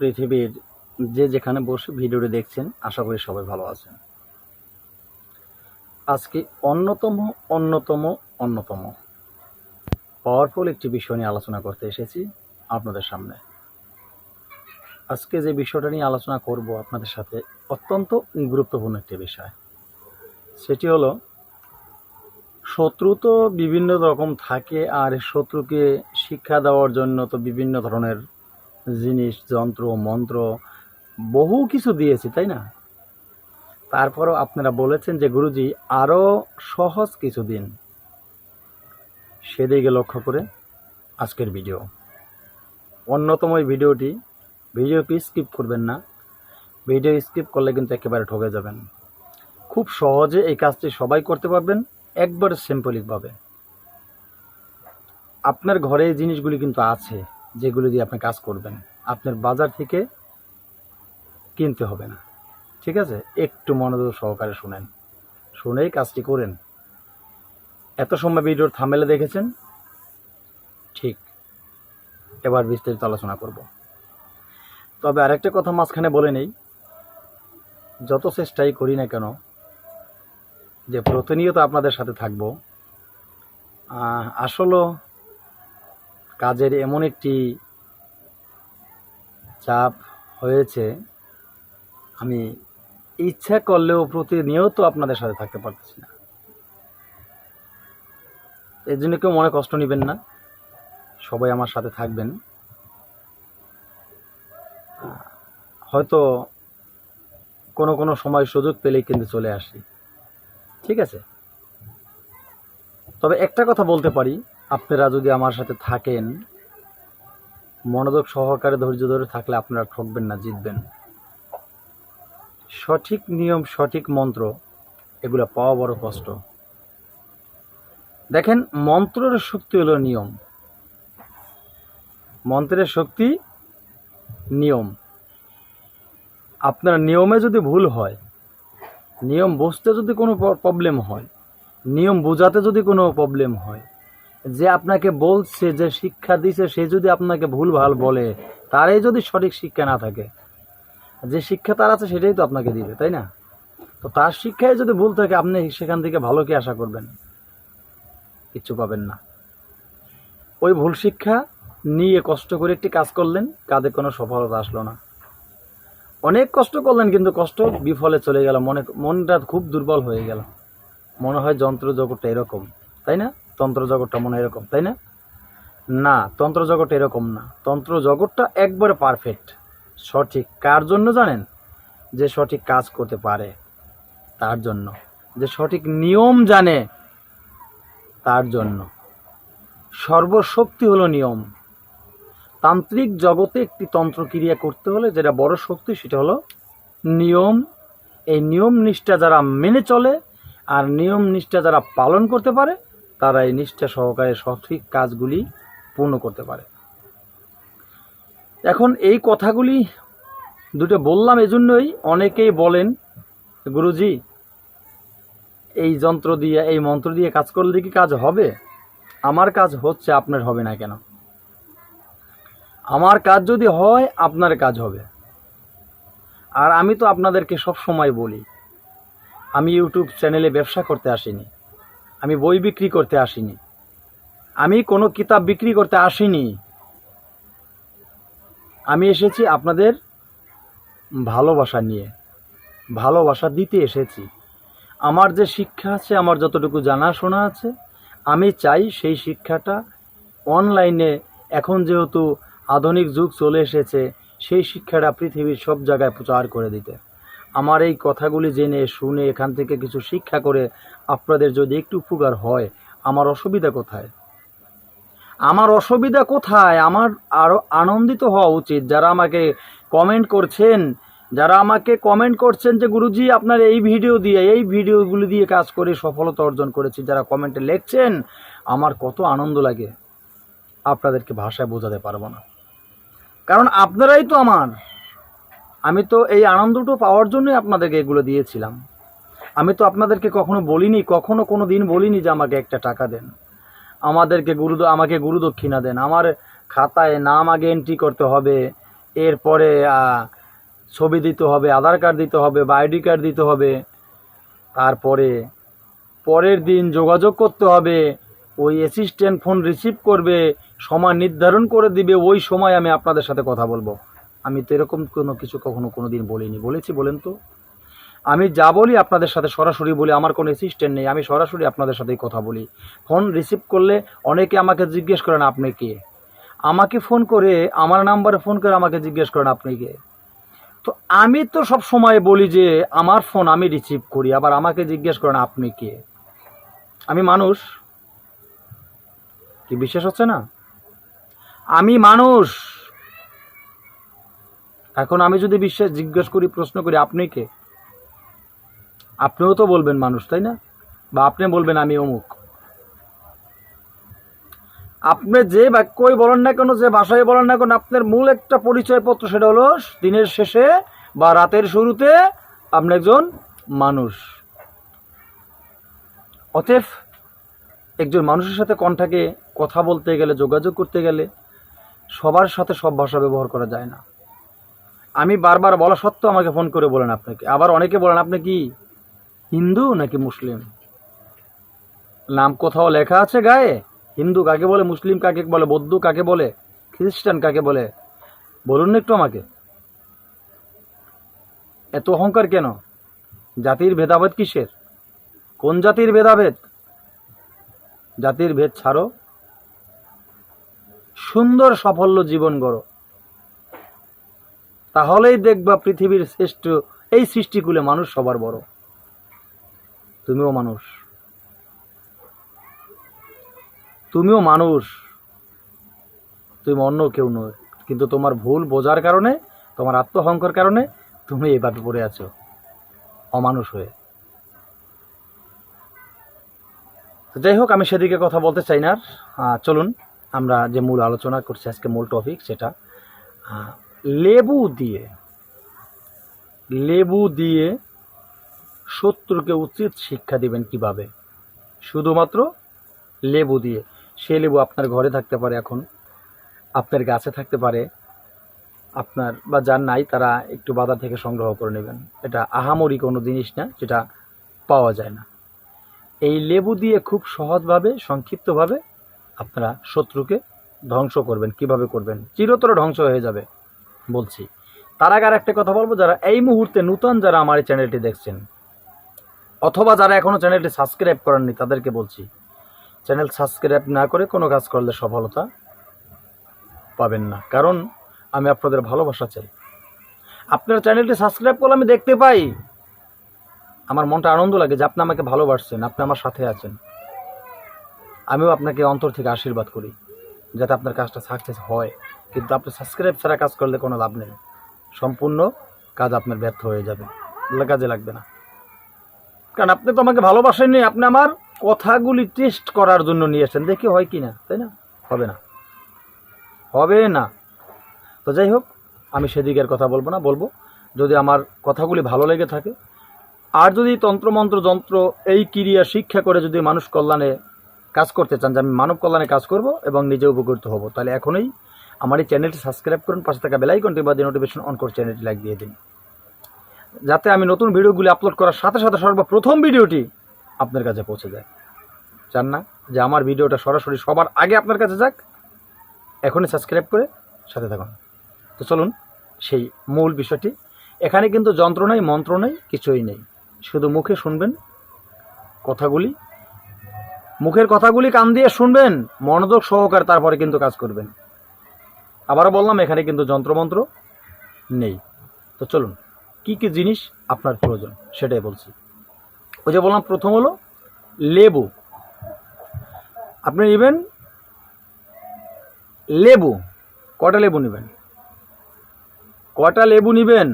পৃথিবীর যে যেখানে বসে ভিডিওটি দেখছেন, আশা করি সবাই ভালো আছেন। আজকে অন্যতম পাওয়ারফুল একটি বিষয় নিয়ে আলোচনা করতে এসেছি আপনাদের সামনে। আজকে যে বিষয়টা নিয়ে আলোচনা করব আপনাদের সাথে, অত্যন্ত গুরুত্বপূর্ণ একটি বিষয়। সেটি হলো, শত্রু তো বিভিন্ন রকম থাকে, আর শত্রুকে শিক্ষা দেওয়ার জন্য তো বিভিন্ন ধরনের জিনিস, যন্ত্র, মন্ত্র, বহু কিছু দিয়েছি, তাই না? তারপরও আপনারা বলেছেন যে গুরুজি আরও সহজ কিছু দিন। সেদিকে লক্ষ্য করে আজকের ভিডিও। অন্যতম এই ভিডিওটি স্কিপ করবেন না। ভিডিও স্কিপ করলে কিন্তু একেবারে ঠকে যাবেন। খুব সহজে এই কাজটি সবাই করতে পারবেন, একবারে সিম্পলিভাবে। আপনার ঘরে এই জিনিসগুলি কিন্তু আছে, যেগুলো দিয়ে আপনি কাজ করবেন। আপনার বাজার থেকে কিনতে হবে না, ঠিক আছে? একটু মনোযোগ সহকারে শুনেই কাজটি করেন। এত সময় ভিডিওর থাম্বনেলে দেখেছেন, ঠিক। এবার বিস্তারিত আলোচনা করব। তবে আরেকটা কথা মাঝখানে বলে নেই, যত চেষ্টাই করি না কেন যে প্রতিনিয়ত আপনাদের সাথে থাকব, আসলে কাজের এমন একটি চাপ হয়েছে, আমি ইচ্ছা করলেও প্রতিনিয়ত আপনাদের সাথে থাকতে পারতেছি না। এর জন্য কেউ মনে কষ্ট নেবেন না, সবাই আমার সাথে থাকবেন। হয়তো কোনো সময় সুযোগ পেলেই কিন্তু চলে আসি, ঠিক আছে? তবে একটা কথা বলতে পারি, আপনারা যদি আমার সাথে থাকেন, মনোযোগ সহকারে ধৈর্য ধরে থাকলে আপনারা ঠকবেন না, জিতবেন। সঠিক নিয়ম, সঠিক মন্ত্র, এগুলো পাওয়া বড় কষ্ট। দেখেন, মন্ত্রের শক্তি হলো নিয়ম, মন্ত্রের শক্তি নিয়ম। আপনার নিয়মে যদি ভুল হয়, নিয়ম বুঝতে যদি কোনো প্রবলেম হয়, নিয়ম বোঝাতে যদি কোনো প্রবলেম হয়, যে আপনাকে বলছে, যে শিক্ষা দিছে, সে যদি আপনাকে ভুলভাল বলে, তারই যদি সঠিক শিক্ষা না থাকে, যে শিক্ষা তার আছে সেটাই তো আপনাকে দিবে, তাই না? তো তার শিক্ষায় যদি ভুল থাকে, আপনি সেখান থেকে ভালো কি আশা করবেন? কিচ্ছু পাবেন না। ওই ভুল শিক্ষা নিয়ে কষ্ট করে একটি কাজ করলেন, কাজে কোনো সফলতা আসলো না। অনেক কষ্ট করলেন, কিন্তু কষ্ট বিফলে চলে গেল, মনটা খুব দুর্বল হয়ে গেল। মনে হয় যন্ত্র জগৎটা এরকম, তাই না? তন্ত্র জগৎটা মনে হয় এরকম, তাই না? না, তন্ত্র জগৎটা এরকম না। তন্ত্র জগৎটা একবারে পারফেক্ট, সঠিক। কার জন্য জানেন? যে সঠিক কাজ করতে পারে, তার জন্য। যে সঠিক নিয়ম জানে, তার জন্য। সর্বশক্তি হলো নিয়ম। তান্ত্রিক জগতে একটি তন্ত্রক্রিয়া করতে হলে যেটা বড় শক্তি, সেটা হলো নিয়ম। এই নিয়ম নিষ্ঠা যারা মেনে চলে, আর নিয়ম নিষ্ঠা যারা পালন করতে পারে, তারা এই নিষ্ঠা সহকারে সঠিক কাজগুলি পূর্ণ করতে পারে। এখন এই কথাগুলি দুটো বললাম এজন্যই, অনেকেই বলেন, গুরুজি এই যন্ত্র দিয়ে, এই মন্ত্র দিয়ে কাজ করলে কি কাজ হবে? আমার কাজ হচ্ছে, আপনার হবে না কেন? আমার কাজ যদি হয়, আপনার কাজ হবে। আর আমি তো আপনাদেরকে সব সময় বলি, আমি ইউটিউব চ্যানেলে ব্যবসা করতে আসিনি, আমি বই বিক্রি করতে আসিনি, আমি কোনো কিতাব বিক্রি করতে আসিনি। আমি এসেছি আপনাদের ভালোবাসা নিয়ে, ভালোবাসা দিতে এসেছি। আমার যে শিক্ষা আছে, আমার যতটুকু জানাশোনা আছে, আমি চাই সেই শিক্ষাটা অনলাইনে, এখন যেহেতু আধুনিক যুগ চলে এসেছে, সেই শিক্ষাটা পৃথিবীর সব জায়গায় প্রচার করে দিতে। আমার এই কথাগুলি জেনে শুনে এখান থেকে কিছু শিক্ষা করে আপনাদের যদি একটু উপকার হয়, আমার অসুবিধা কোথায়? আমার অসুবিধা কোথায়? আমার আরও আনন্দিত হওয়া উচিত। যারা আমাকে কমেন্ট করছেন যে গুরুজি আপনার এই ভিডিওগুলি দিয়ে কাজ করে সফলতা অর্জন করেছি, যারা কমেন্টে লিখছেন, আমার কত আনন্দ লাগে, আপনাদেরকে ভাষায় বোঝাতে পারবো না। কারণ আপনারাই তো আমার। আমি তো এই আনন্দটা পাওয়ার জন্যই আপনাদেরকে এগুলো দিয়েছিলাম। আমি তো আপনাদেরকে কখনো বলিনি, কোনো দিন বলিনি যে আমাকে একটা টাকা দেন, আমাকে গুরুদক্ষিণা দেন, আমার খাতায় নাম আগে এন্ট্রি করতে হবে, এরপরে ছবি দিতে হবে, আধার কার্ড দিতে হবে বা আইডি কার্ড দিতে হবে। তারপরে পরের দিন যোগাযোগ করতে হবে, ওই অ্যাসিস্ট্যান্ট ফোন রিসিভ করবে, সময় নির্ধারণ করে দিবে, ওই সময় আমি আপনাদের সাথে কথা বলবো। আমি তো এরকম কোনো কিছু কখনো কোনো দিন বলিনি, বলেছি বলেন তো? আমি যা বলি আপনাদের সাথে সরাসরি বলি, আমার কোনো অ্যাসিস্ট্যান্ট নেই, আমি সরাসরি আপনাদের সাথেই কথা বলি। ফোন রিসিভ করলে অনেকে আমাকে জিজ্ঞেস করেন আপনি কে, আমাকে ফোন করে আমার নাম্বারে ফোন করে আমাকে জিজ্ঞেস করেন আপনি কে। তো আমি তো সব সময় বলি যে আমার ফোন আমি রিসিভ করি, আবার আমাকে জিজ্ঞেস করেন আপনি কে। আমি মানুষ, কি বিশ্বাস হচ্ছে না? আমি মানুষ। এখন আমি যদি জিজ্ঞেস করি, প্রশ্ন করি আপনি কে, আপনিও তো বলবেন মানুষ, তাই না? বা আপনি বলবেন আমি অমুক। আপনি যে বাক্যই বলেন না কেন, যে ভাষায় বলেন না কেন, আপনার মূল একটা পরিচয়পত্র, সেটা হলো দিনের শেষে বা রাতের শুরুতে আপনি একজন মানুষ। অতএব একজন মানুষের সাথে কণ্ঠাকে কথা বলতে গেলে, যোগাযোগ করতে গেলে সবার সাথে সব ভাষা ব্যবহার করা যায় না। আমি বারবার বলা সত্ত্বেও আমাকে ফোন করে বলেন আপনাকে, আবার অনেকে বলেন আপনি কি হিন্দু নাকি মুসলিম, নাম কোথাও লেখা আছে গায়ে? হিন্দু কাকে বলে, মুসলিম কাকে বলে, বৌদ্ধ কাকে বলে, খ্রিস্টান কাকে বলে, বলুন না একটু আমাকে। এত অহংকার কেন? জাতির ভেদাভেদ কিসের? কোন জাতির ভেদাভেদ? জাতির ভেদ ছাড়ো, সুন্দর সাফল্য জীবন গড়ো, তাহলেই দেখবা পৃথিবীর শ্রেষ্ঠ এই সৃষ্টিকুলে মানুষ সবার বড়। তুমিও মানুষ, তুমিও মানুষ, তুমি অন্য কেউ নয়, কিন্তু তোমার ভুল বোঝার কারণে, তোমার আত্মহংকার কারণে তুমি এইভাবে পড়ে আছো অমানুষ হয়ে। যাই হোক, আমি সেদিকে কথা বলতে চাই না। চলুন আমরা যে মূল আলোচনা করছি, আজকে মূল টপিক, সেটা লেবু দিয়ে, লেবু দিয়ে শত্রুকে উচিত শিক্ষা দিবেন কিভাবে। শুধুমাত্র লেবু দিয়ে। সে লেবু আপনার ঘরে থাকতে পারে, এখন আপনার গাছে থাকতে পারে, আপনার বা যার নাই তারা একটু বাজার থেকে সংগ্রহ করে নেবেন। এটা আহামরি কোনো জিনিস না যেটা পাওয়া যায় না। এই লেবু দিয়ে খুব সহজভাবে, সংক্ষিপ্তভাবে আপনারা শত্রুকে ধ্বংস করবেন। কিভাবে করবেন? চিরতরে ধ্বংস হয়ে যাবে বলছি। তার আগে আর একটা কথা বলবো, যারা এই মুহূর্তে নতুন, যারা আমার এই চ্যানেলটি দেখছেন, অথবা যারা এখনও চ্যানেলটি সাবস্ক্রাইব করেননি, তাদেরকে বলছি, চ্যানেল সাবস্ক্রাইব না করে কোনো কাজ করলে সফলতা পাবেন না। কারণ আমি আপনাদের ভালোবাসা চাই। আপনার চ্যানেলটি সাবস্ক্রাইব করলে আমি দেখতে পাই, আমার মনটা আনন্দ লাগে যে আপনি আমাকে ভালোবাসছেন, আপনি আমার সাথে আছেন। আমিও আপনাকে অন্তর থেকে আশীর্বাদ করি যাতে আপনার কাজটা সাকসেস হয়। কিন্তু আপনি সাবস্ক্রাইব ছাড়া কাজ করলে কোনো লাভ নেই, সম্পূর্ণ কাজ আপনার ব্যর্থ হয়ে যাবে, কাজে লাগবে না। কারণ আপনি তো আমাকে ভালোবাসেননি, আপনি আমার কথাগুলি টেস্ট করার জন্য নিয়ে আসেন, দেখি হয় কি না, তাই না? হবে না, হবে না। তো যাই হোক, আমি সেদিকের কথা বলবো না, বলবো যদি আমার কথাগুলি ভালো লেগে থাকে, আর যদি তন্ত্রমন্ত্র যন্ত্র এই ক্রিয়া শিক্ষা করে যদি মানুষ কল্যাণে কাজ করতে চান, যে আমি মানব কল্যাণে কাজ করব এবং নিজে উপকৃত হব, তাহলে এখনই আমার এই চ্যানেলটি সাবস্ক্রাইব করুন, পাশে থাকা বেল আইকনটি বা নোটিফিকেশন অন করে চ্যানেলটি লাইক দিয়ে দিন, যাতে আমি নতুন ভিডিওগুলি আপলোড করার সাথে সাথে সর্বপ্রথম ভিডিওটি আপনার কাছে পৌঁছে যায়। চান না যে আমার ভিডিওটা সরাসরি সবার আগে আপনার কাছে যাক? এখনই সাবস্ক্রাইব করে সাথে থাকুন। তো চলুন সেই মূল বিষয়টি। এখানে কিন্তু যন্ত্র নেই, মন্ত্র নেই, কিছুই নেই, শুধু মুখে শুনবেন কথাগুলি, মুখের কথাগুলি কান দিয়ে শুনবেন মনোযোগ সহকারে, তারপরে কিন্তু কাজ করবেন। আবারও বললাম, এখানে কিন্তু যন্ত্রমন্ত্র নেই। তো চলুন, কি কি জিনিস আপনার প্রয়োজন সেটাই বলছি। ওই যে বললাম, প্রথম হলো লেবু। আপনি নেবেন লেবু। কটা লেবু নেবেন? কটা লেবু নেবেন?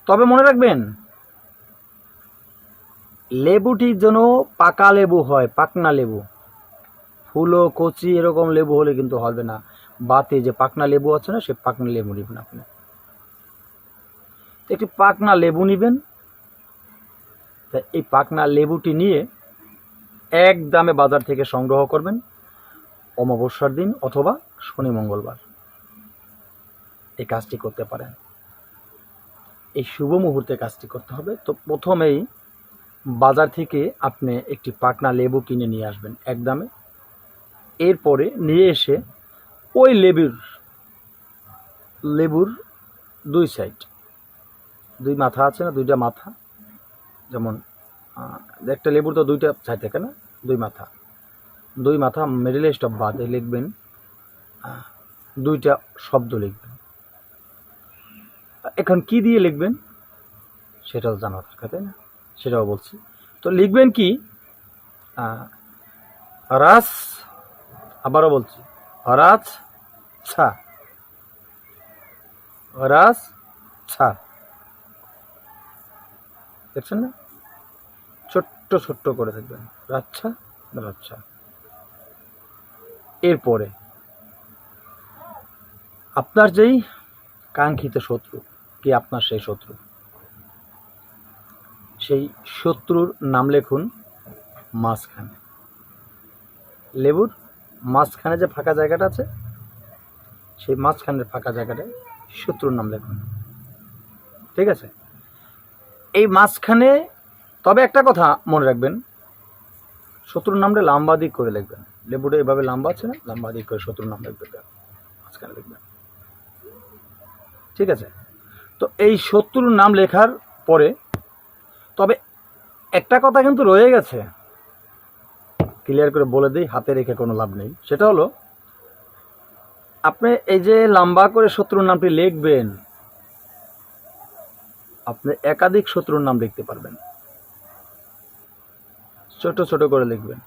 তবে মনে রাখবেন, লেবুটি যেন পাকা লেবু হয়, পাকনা লেবু। ফুলো কচি এরকম লেবু হলে কিন্তু হবে না। বাতে যে পাকনা লেবু আছে না, সে পাকনা লেবু নেবেন আপনি। একটি পাকনা লেবু নেবেন। এই পাকনা লেবুটি নিয়ে এক দামে বাজার থেকে সংগ্রহ করবেন অমাবস্যার দিন অথবা শনি মঙ্গলবার। এই কাজটি করতে পারেন। এই শুভ মুহূর্তে কাজটি করতে হবে। তো প্রথমেই বাজার থেকে আপনি একটি পাকনা লেবু কিনে নিয়ে আসবেন একদমে। এরপরে নিয়ে এসে ওই লেবুর দুই সাইড, দুই মাথা আছে না, দুইটা মাথা, যেমন একটা লেবুর তো দুইটা সাইড থাকে না, দুই মাথা মিডল স্টপ বাদে লিখবেন দুইটা শব্দ লিখবেন। এখন কি দিয়ে লিখবেন সেটাও জানা দরকার, তাই না? সেটাও বলছি। তো লিখবেন কি, রাস, আবারও বলছি, রাজ ছা, রাজ ছা, দেখছেন না? ছোট্ট ছোট্ট করে দেখবেন, রাচ্ছা রাচ্ছা। এরপরে আপনার যেই কাঙ্ক্ষিত শত্রু, কি আপনার সেই শত্রু, সেই শত্রুর নাম লিখুন মাঝখানে, লেবুর মাঝখানে যে ফাঁকা জায়গাটা আছে, সেই মাঝখানের ফাঁকা জায়গাটায় শত্রুর নাম লিখুন। ঠিক আছে? এই মাঝখানে, তবে একটা কথা মনে রাখবেন, শত্রুর নামটা লম্বা দিক করে লিখবেন। লেবুটা এভাবে লম্বা আছে না, লম্বা দিক করে শত্রুর নাম লিখবেন, মাঝখানে লিখবেন। ঠিক আছে? তো এই শত্রুর নাম লেখার পরে, তবে একটা কথা কিন্তু রয়ে গেছে, ক্লিয়ার করে বলে দিই, হাতে রেখে কোনো লাভ নেই। সেটা হলো, আপনি এই যে লম্বা করে শত্রুর নামটি লিখবেন, আপনি একাধিক শত্রুর নাম লিখতে পারবেন। ছোট ছোট করে লিখবেন,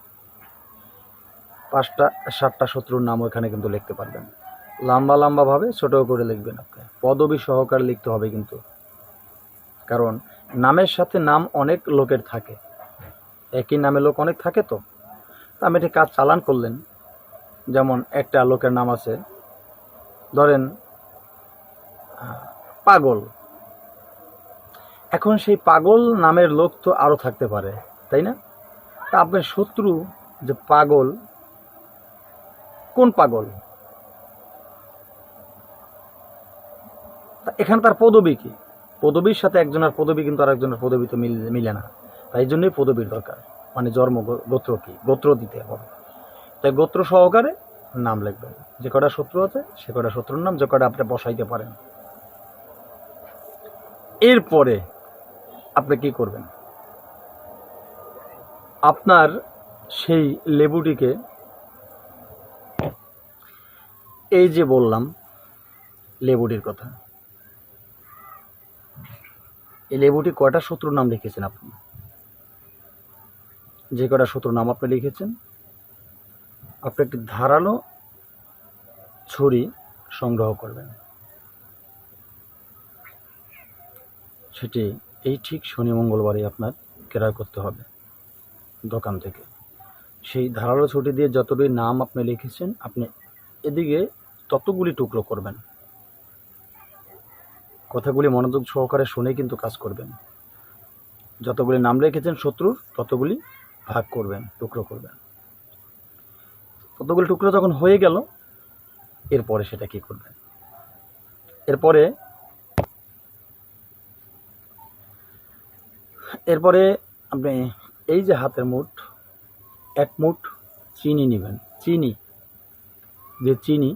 5টা 7টা শত্রুর নাম ওখানে কিন্তু লিখতে পারবেন। লম্বা লম্বা ভাবে ছোট করে লিখবেন। আপনি পদবী সহকারে লিখতে হবে কিন্তু, কারণ নামের সাথে নাম অনেক লোকের থাকে, একই নামে লোক অনেক থাকে। তো আমি একটা কাজ চালান করলেন, যেমন একটা লোকের নাম আছে, ধরেন পাগল। এখন সেই পাগল নামের লোক তো আরও থাকতে পারে, তাই না? তা আপনার শত্রু যে পাগল, কোন পাগল, এখানে তার পদবী কি? পদবীর সাথে একজনের পদবী কিন্তু আরেকজনের পদবী তো মিলে না। তাই জন্যই পদবীর দরকার, মানে জন্ম গোত্র কি, গোত্র দিতে হবে। তাই গোত্র সহকারে নাম লিখবেন। যে কটা শত্রু আছে সে কটা শত্রুর নাম, যে কটা আপনি বসাইতে পারেন। এরপরে আপনি কি করবেন, আপনার সেই লেবুটিকে, এই যে বললাম লেবুটির কথা, এই লেবুটি কয়টা শত্রুর নাম লিখেছেন আপনি, যে কটা শত্রুর নাম আপনি লিখেছেন, আপনি একটি ধারালো ছুরি সংগ্রহ করবেন। সেটি এই ঠিক শনি মঙ্গলবারে আপনার ক্রয় করতে হবে দোকান থেকে। সেই ধারালো ছুরি দিয়ে যতগুলি নাম আপনি লিখেছেন, আপনি এদিকে ততগুলি টুকরো করবেন। কথাগুলি মনোযোগ সহকারে শুনে কিন্তু কাজ করবেন। যতগুলি নাম লিখেছেন শত্রুর, ততগুলি ভাগ করবেন, টুকরো করবেন। ততগুলি টুকরো যখন হয়ে গেল, এরপরে সেটা কি করবেন, এরপরে আপনি এই যে হাতের মুঠ, 1 মুঠ চিনি নেবেন। চিনি, যে চিনি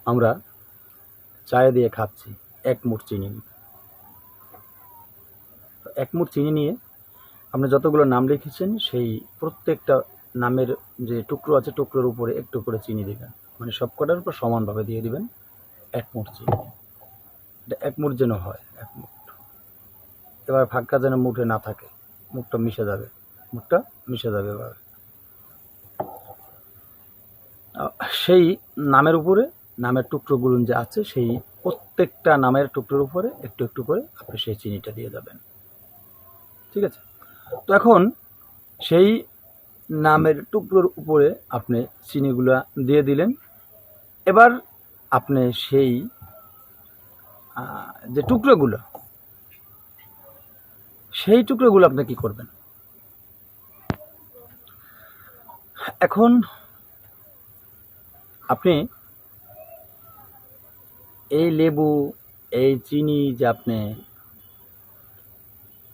আমরা চায়ে দিয়ে খাচ্ছি, 1 মুঠ চিনি নেবেন। 1 মুঠ চিনি নিয়ে আপনি যতগুলো নাম লিখেছেন, সেই প্রত্যেকটা নামের যে টুকরো আছে, টুকরোর উপরে একটু করে চিনি দেবেন, মানে সব কটার উপর সমানভাবে দিয়ে দিবেন 1 মুঠ চিনি। এটা 1 মুঠ যেন হয়, 1 মুঠ। এবার ফাঁকা যেন মুঠে না থাকে, মুখটা মিশে যাবে এভাবে। সেই নামের উপরে, নামের টুকরোগুলো যে আছে, সেই প্রত্যেকটা নামের টুকরোর উপরে একটু একটু করে আপনি সেই চিনিটা দিয়ে যাবেন। ঠিক আছে? তো এখন সেই নামের টুকরোর উপরে আপনি চিনিগুলা দিয়ে দিলেন। এবার আপনি সেই যে টুকরোগুলো, সেই টুকরোগুলো আপনি কি করবেন, এখন আপনি এই লেবু, এই চিনি যে আপনি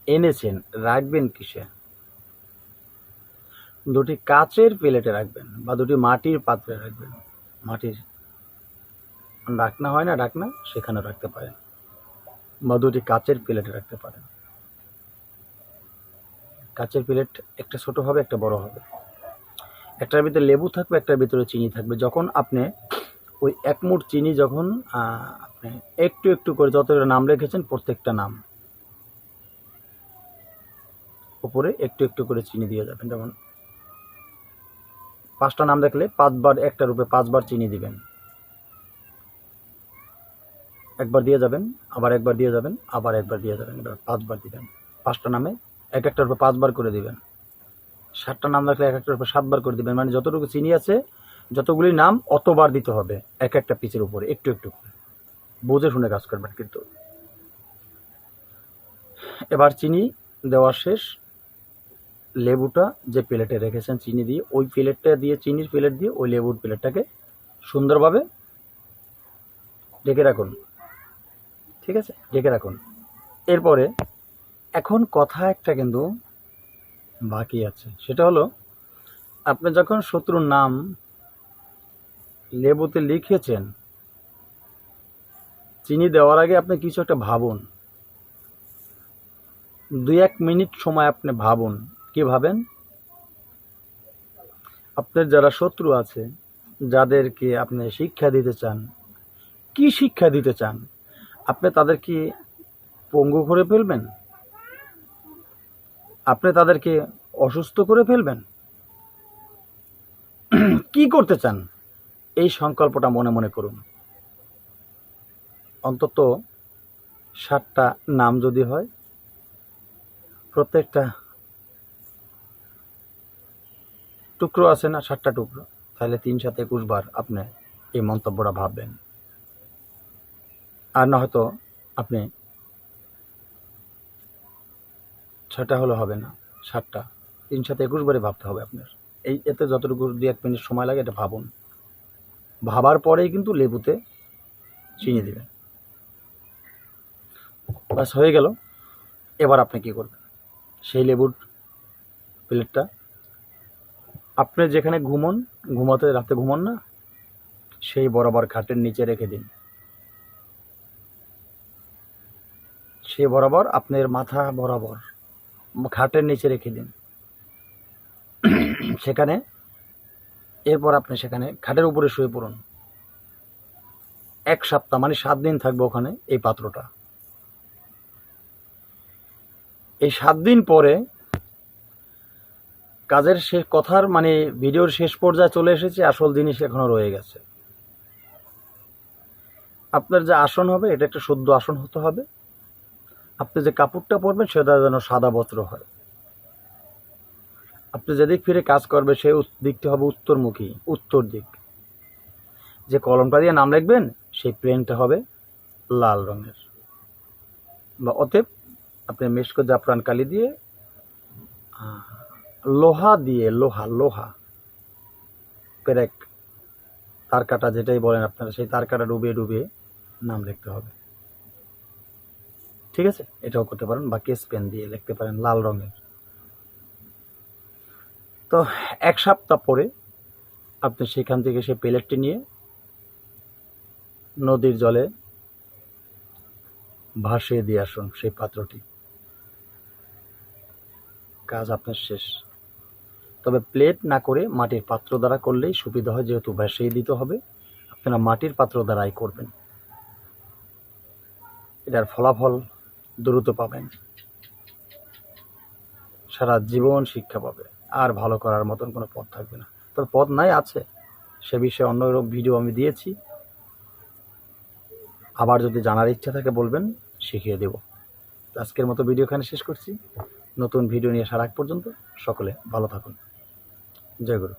এনেছেন, রাখবেন কিসে? দুটি কাচের প্লেটে রাখবেন বা দুটি মাটির পাত্রে রাখবেন। মাটির ঢাকনা হয় না, ঢাকনা, সেখানে রাখতে পারেন, বা দুটি কাচের প্লেটে রাখতে পারেন। কাচের প্লেট একটা ছোট হবে, একটা বড় হবে। একটার ভিতরে লেবু থাকবে, একটার ভিতরে চিনি থাকবে। যখন আপনি ওই এক মুঠ চিনি যখন আপনি একটু একটু করে যতটা নাম রেখেছেন প্রত্যেকটা নাম উপরে একটু একটু করে চিনি দিয়ে যাবেন। যেমন 5টা নাম দেখলে 5বার, একটার উপরে 5বার চিনি দিবেন। একবার দিয়ে যাবেন, আবার একবার দিয়ে যাবেন, আবার একবার দিয়ে যাবেন, এবার 5বার দিবেন। 5টা নামে এক একটার উপরে 5বার করে দিবেন। 7টা নাম রাখলে এক একটার উপরে 7বার করে দিবেন। মানে যতটুকু চিনি আছে, যতগুলি নাম অতবার দিতে হবে এক একটা পিচের উপরে একটু একটু করে। বুঝে শুনে কাজ করবেন কিন্তু। এবার চিনি দেওয়া শেষ, লেবুটা যে প্লেটে রেখেছেন চিনি দিয়ে, ওই প্লেটটা দিয়ে, চিনির প্লেট দিয়ে ওই লেবুর প্লেটটাকে সুন্দরভাবে ঢেকে রাখুন। ঠিক আছে, ঢেকে রাখুন। এরপরে এখন কথা একটা কিন্তু বাকি আছে, সেটা হলো আপনি যখন শত্রুর নাম লেবুতে লিখেছেন, চিনি দেওয়ার আগে আপনি কিছু একটা ভাবুন। 2-1 মিনিট সময় আপনি ভাবুন। কি ভাবেন? আপনার যারা শত্রু আছে, যাদেরকে আপনি শিক্ষা দিতে চান, কি শিক্ষা দিতে চান? আপনি তাদেরকে পঙ্গু করে ফেলবেন? আপনি তাদেরকে অসুস্থ করে ফেলবেন? কি করতে চান? এই সংকল্পটা মনে মনে করুন। অন্তত 7টা নাম যদি হয়, প্রত্যেকটা টুকরো আছে না, 7টা টুকরো, তাহলে 3-7-21 বার আপনি এই মন্তব্যটা ভাববেন। আর না হয়তো আপনি 6টা হলে হবে না, 7টা, 3-7-21 বারে ভাবতে হবে আপনার। এতে যতটুকু 2-1 মিনিট সময় লাগে এটা ভাবুন। ভাবার পরেই কিন্তু লেবুতে চিনি দেবেন। বাস হয়ে গেল। এবার আপনি কি করবেন? সেই লেবুর প্লেটটা আপনি যেখানে রাতে ঘুমন না, সেই বরাবর খাটের নিচে রেখে দিন। সে বরাবর, আপনার মাথা বরাবর খাটের নিচে রেখে দিন। সেখানে এরপর আপনি সেখানে খাটের উপরে শুয়ে পড়ুন। 1 সপ্তাহ মানে 7 দিন থাকবে ওখানে এই পাত্রটা। এই 7 দিন পরে কাজের শেষ কথার মানে ভিডিওর শেষ পর্যায়ে চলে এসেছে, আসল জিনিস এখনো রয়ে গেছে। আপনার যে আসন হবে এটা একটা শুদ্ধ আসন হতে হবে। আপনি যে কাপড়টা পরবেন সেটা যেন সাদা বস্ত্র হয়। আপনি যেদিক ফিরে কাজ করবে সেই দিকটি হবে উত্তরমুখী, উত্তর দিক। যে কলমটা দিয়ে নাম লিখবেন সেই প্লেনটা হবে লাল রঙের। বা অতএব আপনি মেশকো জাফরান কালি দিয়ে, লোহা পেরেক, তার কাটা যেটাই বলেন আপনারা, সেই তার কাটা ডুবিয়ে নাম লিখতে হবে। ঠিক আছে, এটাও করতে পারেন। বা কেস পেন দিয়ে লিখতে পারেন লাল রঙের। তো 1 সপ্তাহ পরে আপনি সেখান থেকে সেই প্লেটটি নিয়ে নদীর জলে ভাসিয়ে দিয়ে আসুন সেই পাত্রটি। কাজ আপনার শেষ। তবে প্লেট না করে মাটির পাত্র দ্বারা করলেই সুবিধা হয়, যেহেতু ভাসিয়ে দিতে হবে। আপনারা মাটির পাত্র দ্বারাই করবেন। এটার ফলাফল দ্রুত পাবেন, সারা জীবন শিক্ষা পাবে, আর ভালো করার মতন কোনো পথ থাকবে না। তবে পথ নাই, আছে, সে বিষয়ে অন্য ভিডিও আমি দিয়েছি। আবার যদি জানার ইচ্ছা থাকে বলবেন, শিখিয়ে দেব। আজকের মতো ভিডিও এখানে শেষ করছি। নতুন ভিডিও নিয়ে আসার আগ পর্যন্ত সকলে ভালো থাকুন। জয় গুরু।